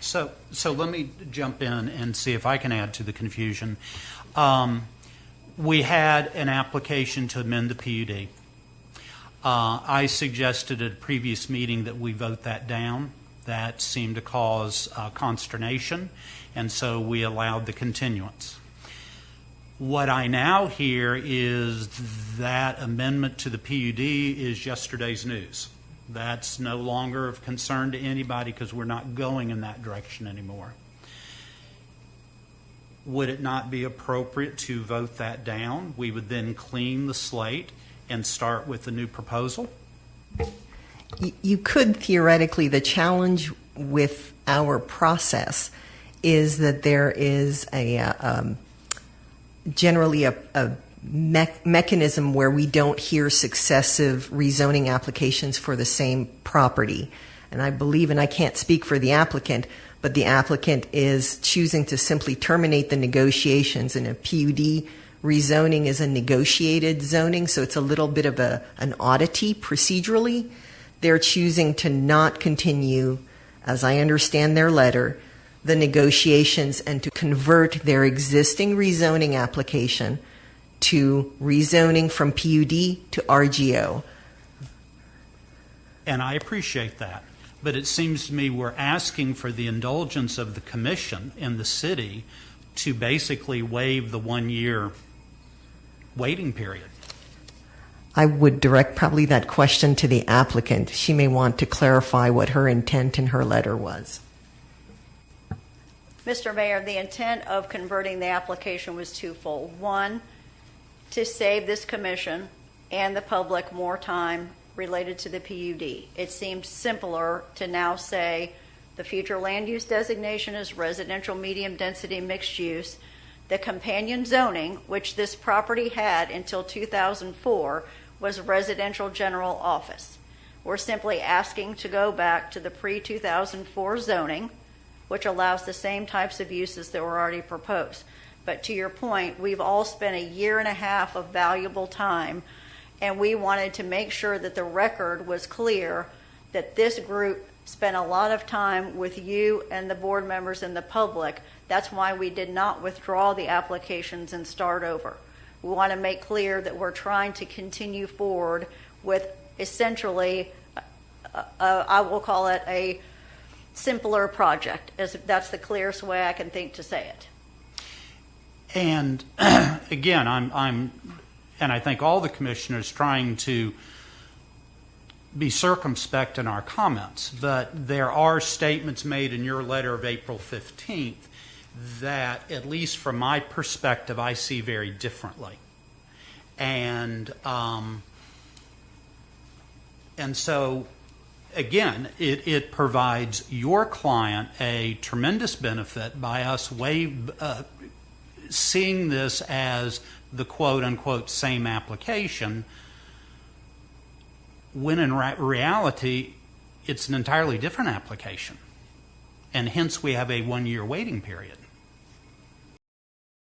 So let me jump in and see if I can add to the confusion. We had an application to amend the PUD. I suggested at a previous meeting that we vote that down. That seemed to cause consternation, and so we allowed the continuance. What I now hear is that amendment to the PUD is yesterday's news. That's no longer of concern to anybody because we're not going in that direction anymore. Would it not be appropriate to vote that down? We would then clean the slate and start with the new proposal? You could theoretically. The challenge with our process is that there is generally a mechanism where we don't hear successive rezoning applications for the same property. And I believe, and I can't speak for the applicant, but the applicant is choosing to simply terminate the negotiations. And a PUD rezoning is a negotiated zoning, so it's a little bit of an oddity procedurally. They're choosing to not continue, as I understand their letter, the negotiations and to convert their existing rezoning application to rezoning from PUD to RGO. And I appreciate that. But it seems to me we're asking for the indulgence of the commission and the city to basically waive the 1-year waiting period. I would direct probably that question to the applicant. She may want to clarify what her intent in her letter was. Mr. Mayor, the intent of converting the application was twofold. One, to save this commission and the public more time related to the PUD. It seemed simpler to now say the future land use designation is residential medium density mixed use. The companion zoning, which this property had until 2004, was residential general office. We're simply asking to go back to the pre-2004 zoning, which allows the same types of uses that were already proposed. But to your point, we've all spent 1.5 years of valuable time, and we wanted to make sure that the record was clear that this group spent a lot of time with you and the board members and the public. That's why we did not withdraw the applications and start over. We want to make clear that we're trying to continue forward with essentially, I will call it a simpler project, as that's the clearest way I can think to say it. And again, and I think all the commissioners trying to be circumspect in our comments, but there are statements made in your letter of April 15th that, at least from my perspective, I see very differently. And so, again, it provides your client a tremendous benefit by us seeing this as the quote-unquote same application, when in reality, it's an entirely different application. And hence we have a 1-year waiting period.